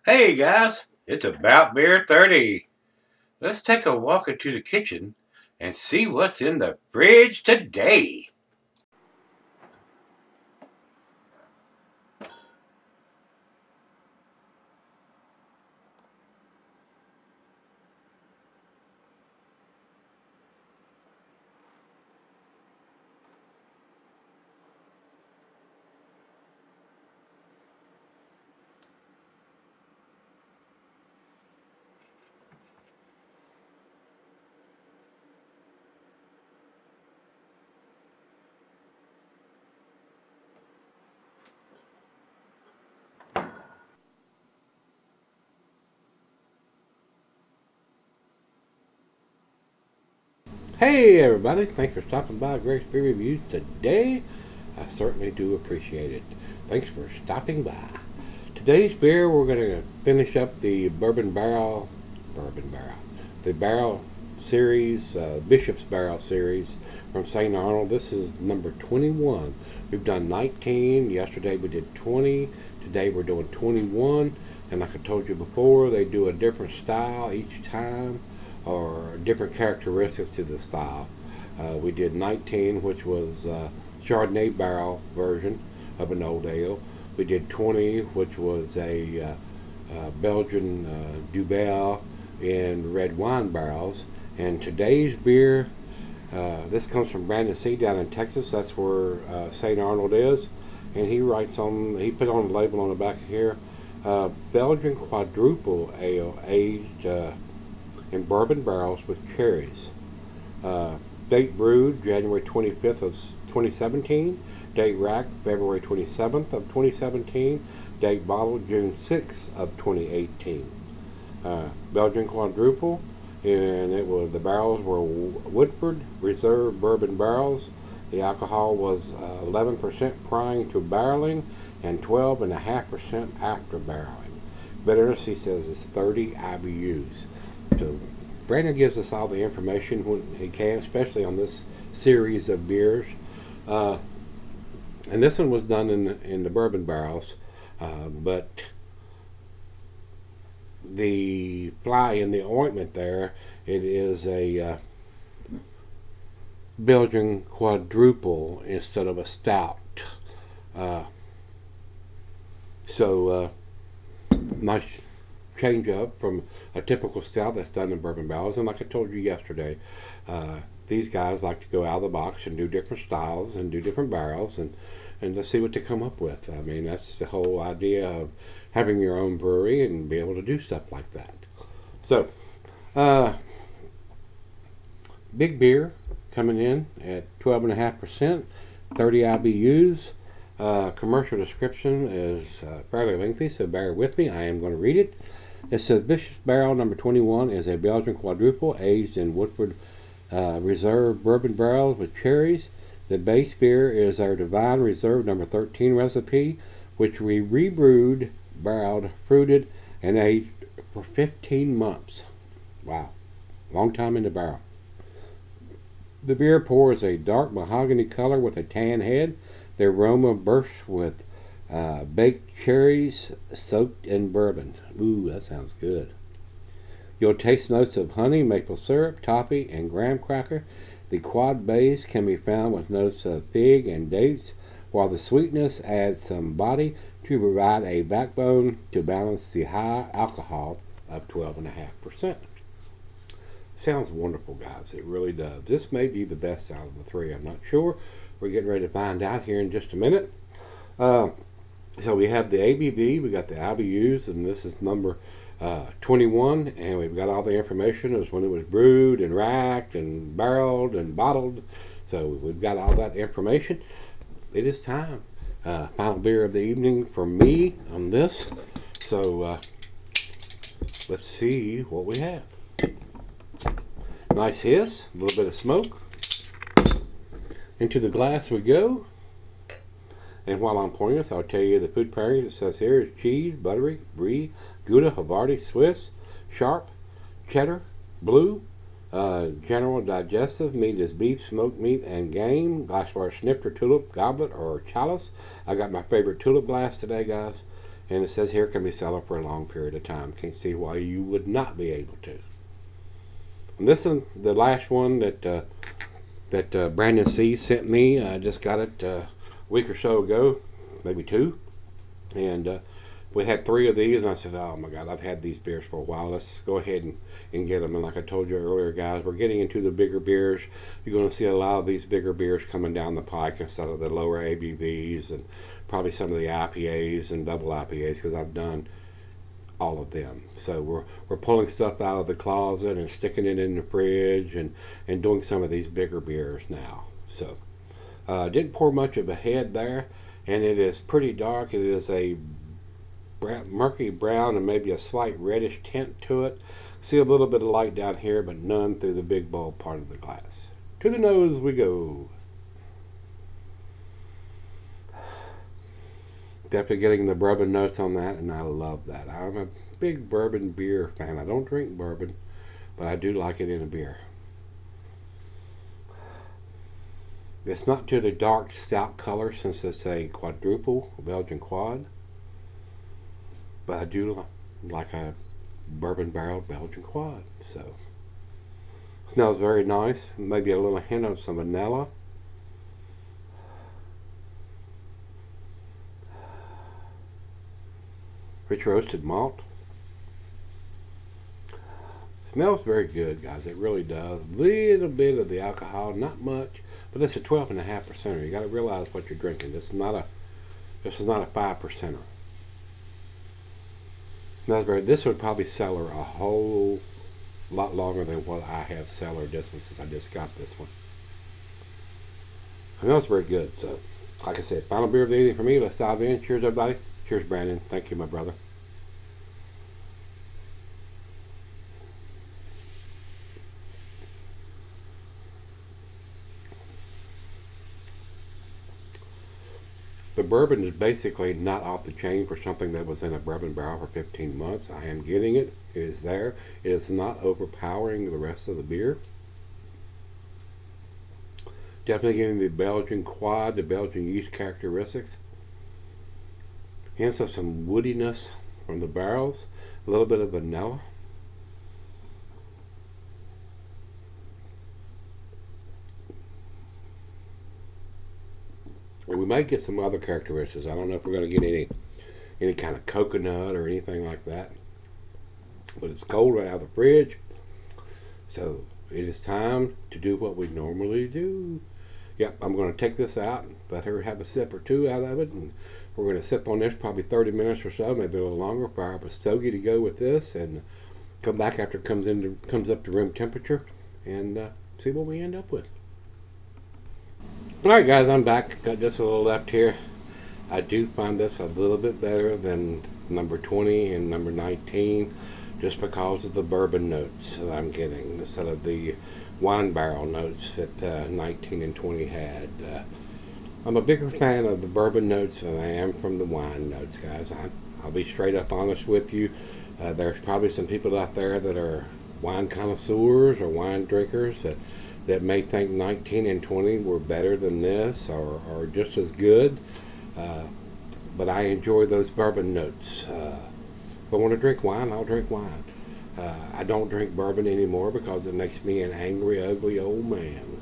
Hey guys, it's About Beer 30. Let's take a walk into the kitchen and see what's in the fridge today. Hey everybody, thanks for stopping by Gregsbeerreviews today. I certainly do appreciate it. Thanks for stopping by. Today's beer, we're going to finish up the the barrel series, Bishop's Barrel series from St. Arnold. This is number 21. We've done 19. Yesterday we did 20. Today we're doing 21. And like I told you before, they do a different style each time, or different characteristics to the style. We did 19, which was Chardonnay barrel version of an old ale. We did 20, which was a Belgian Duvel in red wine barrels. And today's beer, this comes from Brandon C. down in Texas. That's where St. Arnold is. And he put on the label on the back here, Belgian Quadrupel Ale aged in bourbon barrels with cherries. Date brewed January 25th of 2017. Date racked February 27th of 2017. Date bottled June 6th of 2018. Belgian Quadrupel, and the barrels were Woodford Reserve bourbon barrels. The alcohol was 11% prior to barreling and 12.5% after barreling. Bitterness, he says, is 30 IBUs. So Brandon gives us all the information when he can, especially on this series of beers. And this one was done in the bourbon barrels, but the fly in the ointment there, it is a Belgian Quadrupel instead of a stout. Nice change up from a typical stout that's done in bourbon barrels. And like I told you yesterday, these guys like to go out of the box and do different styles and do different barrels and to see what they come up with. I mean, that's the whole idea of having your own brewery and be able to do stuff like that. So, big beer coming in at 12.5%, 30 IBUs. Commercial description is fairly lengthy, so bear with me. I am going to read it. It says Bishop's Barrel number 21 is a Belgian Quadrupel aged in Woodford Reserve bourbon barrels with cherries. The base beer is our Divine Reserve number 13 recipe, which we rebrewed, barreled, fruited, and aged for 15 months. Wow, long time in the barrel. The beer pours a dark mahogany color with a tan head. The aroma bursts with baked cherries soaked in bourbon. Ooh, that sounds good. You'll taste notes of honey, maple syrup, toffee, and graham cracker. The quad base can be found with notes of fig and dates, while the sweetness adds some body to provide a backbone to balance the high alcohol of 12.5%. Sounds wonderful, guys. It really does. This may be the best out of the three. I'm not sure. We're getting ready to find out here in just a minute. So we have the ABV, we got the IBUs, and this is number 21, and we've got all the information as when it was brewed and racked and barreled and bottled. So we've got all that information. It is time. Final beer of the evening for me on this. So let's see what we have. Nice hiss, a little bit of smoke. Into the glass we go. And while I'm pouring this, I'll tell you the food pairings. It says here is cheese, buttery, brie, Gouda, Havarti, Swiss, sharp, cheddar, blue. General digestive meat is beef, smoked meat, and game. Glassware snifter, tulip, goblet, or chalice. I got my favorite tulip glass today, guys. And it says here can be sold for a long period of time. Can't see why you would not be able to. And this is the last one that Brandon C sent me. I just got it a week or so ago, maybe 2. And we had 3 of these, and I said, oh my God, I've had these beers for a while. Let's go ahead and get them. And like I told you earlier, guys, we're getting into the bigger beers. You're going to see a lot of these bigger beers coming down the pike instead of the lower ABVs and probably some of the IPAs and double IPAs, because I've done all of them. So we're pulling stuff out of the closet and sticking it in the fridge and doing some of these bigger beers now. So didn't pour much of a head there, and it is pretty dark. It is a murky brown and maybe a slight reddish tint to it. See a little bit of light down here, but none through the big bulb part of the glass. To the nose we go. Definitely getting the bourbon notes on that, and I love that. I'm a big bourbon beer fan. I don't drink bourbon, but I do like it in a beer. It's not to the dark stout color, since it's a quadruple Belgian quad, but I do like a bourbon barrel Belgian quad. So smells very nice. Maybe a little hint of some vanilla. Rich roasted malt. Smells very good, guys. It really does. Little bit of the alcohol, not much, but it's a 12.5%. You got to realize what you're drinking. This is not a 5%. This would probably cellar a whole lot longer than what I have cellared this one, since I just got this one. I know it's very good. So, like I said, final beer of the evening for me. Let's dive in. Cheers, everybody. Cheers, Brandon. Thank you, my brother. The bourbon is basically not off the chain for something that was in a bourbon barrel for 15 months. I am getting it. It is there. It is not overpowering the rest of the beer. Definitely getting the Belgian quad, the Belgian yeast characteristics. Hints of some woodiness from the barrels. A little bit of vanilla. And we might get some other characteristics. I don't know if we're going to get any kind of coconut or anything like that. But it's cold right out of the fridge. So it is time to do what we normally do. Yep, I'm going to take this out and let her have a sip or 2 out of it. And we're going to sip on this probably 30 minutes or so, maybe a little longer, fire up a stogie to go with this, and come back after it comes up to room temperature, and see what we end up with. Alright guys, I'm back. Got just a little left here. I do find this a little bit better than number 20 and number 19, just because of the bourbon notes that I'm getting instead of the wine barrel notes that 19 and 20 had. I'm a bigger fan of the bourbon notes than I am from the wine notes, guys. I'll be straight up honest with you. There's probably some people out there that are wine connoisseurs or wine drinkers that may think 19 and 20 were better than this or just as good. But I enjoy those bourbon notes. If I want to drink wine, I'll drink wine. I don't drink bourbon anymore because it makes me an angry, ugly old man.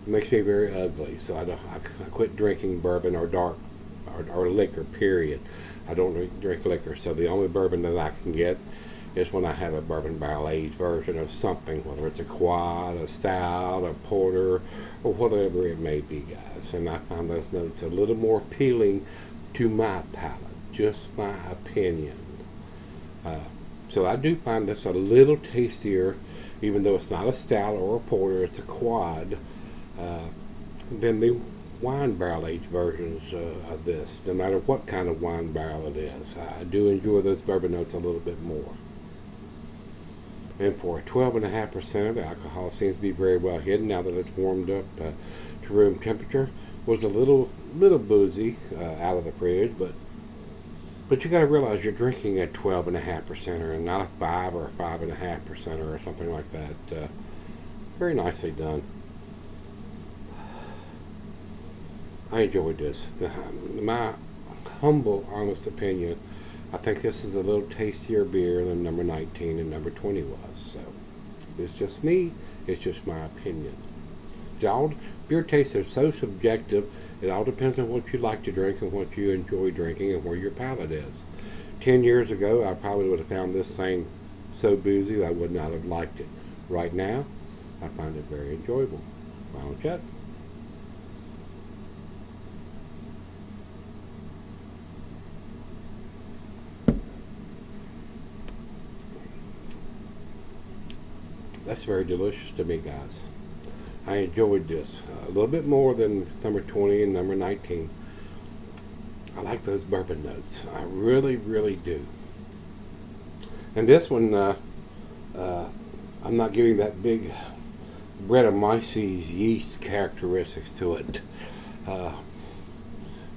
It makes me very ugly, so I quit drinking bourbon or dark or liquor, period. I don't drink liquor, so the only bourbon that I can get is when I have a bourbon barrel aged version of something, whether it's a quad, a stout, a porter, or whatever it may be, guys. And I find those notes a little more appealing to my palate, just my opinion. So I do find this a little tastier, even though it's not a stout or a porter, it's a quad, than the wine barrel aged versions of this, no matter what kind of wine barrel it is. I do enjoy those bourbon notes a little bit more. And for 12.5%, the alcohol seems to be very well hidden now that it's warmed up to room temperature. Was a little boozy out of the fridge, but you got to realize you're drinking a 12.5%er and not a 5 or a 5.5%er or something like that. Very nicely done. I enjoyed this. humble, honest opinion, I think this is a little tastier beer than number 19 and number 20 was. So it's just me. It's just my opinion. Beer tastes are so subjective. It all depends on what you like to drink and what you enjoy drinking and where your palate is. 10 years ago, I probably would have found this thing so boozy I would not have liked it. Right now, I find it very enjoyable. Final check. That's very delicious to me, guys. I enjoyed this a little bit more than number 20 and number 19. I like those bourbon notes. I really, really do. And this one, I'm not giving that big Brettanomyces yeast characteristics to it.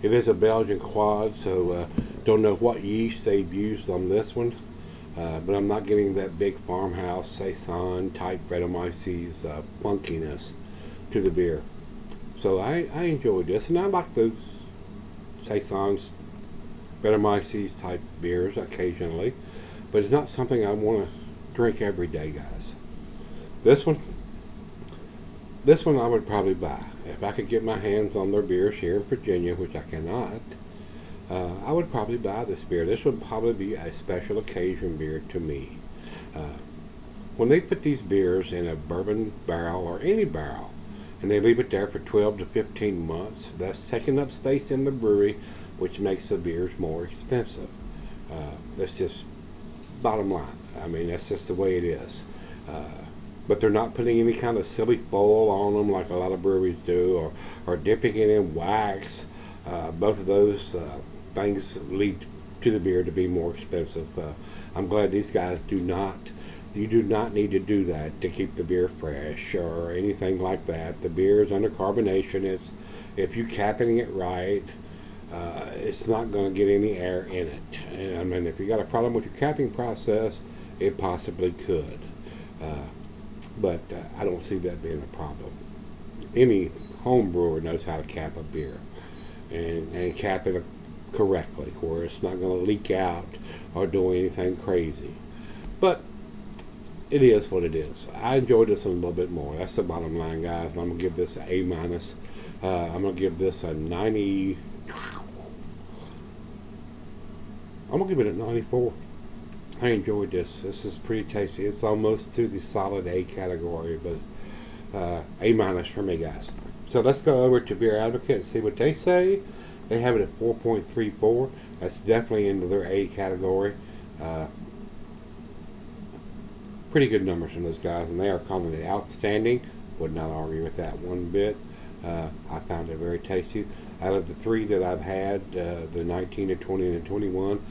It is a Belgian quad, so don't know what yeast they've used on this one. But I'm not getting that big farmhouse saison type Brettanomyces funkiness to the beer. So I enjoyed this, and I like those saisons, Brettanomyces type beers occasionally, but it's not something I want to drink every day, guys. This one I would probably buy if I could get my hands on their beers here in Virginia, which I cannot. I would probably buy this beer. This would probably be a special occasion beer to me. When they put these beers in a bourbon barrel or any barrel, and they leave it there for 12 to 15 months, that's taking up space in the brewery, which makes the beers more expensive. That's just bottom line. I mean, that's just the way it is. But they're not putting any kind of silly foil on them like a lot of breweries do, or dipping it in wax. Both of those things lead to the beer to be more expensive. I'm glad these guys do not. You do not need to do that to keep the beer fresh or anything like that. The beer is under carbonation. If you're capping it right, it's not going to get any air in it. And I mean, if you got a problem with your capping process, it possibly could. But I don't see that being a problem. Any home brewer knows how to cap a beer and cap it correctly, where it's not going to leak out or do anything crazy. But it is what it is. I enjoyed this a little bit more. That's the bottom line, guys. I'm going to give this an A minus. I'm going to give this a 90. I'm going to give it a 94. I enjoyed this. This is pretty tasty. It's almost to the solid A category, but A minus for me, guys. So let's go over to Beer Advocate and see what they say. They have it at 4.34. That's definitely into their A category. Pretty good numbers from those guys, and they are calling it outstanding. Would not argue with that one bit. I found it very tasty. Out of the three that I've had, the 19, the 20, and the 21,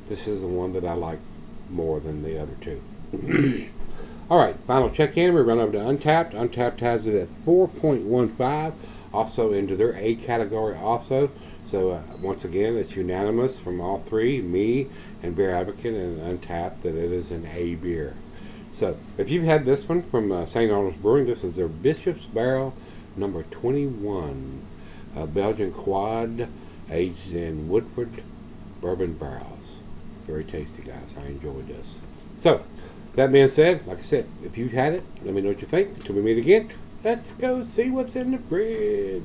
this is the one that I like more than the other two. Alright, final check-in. We run over to Untappd. Untappd has it at 4.15, also into their A category also. So once again, it's unanimous from all three, me and Beer Advocate and Untappd, that it is an A beer. So if you've had this one from St. Arnold's Brewing, this is their Bishop's Barrel number 21, Belgian quad, aged in Woodford bourbon barrels. Very tasty, guys. I enjoyed this. So that being said, like I said, if you've had it, let me know what you think. Until we meet again, let's go see what's in the fridge.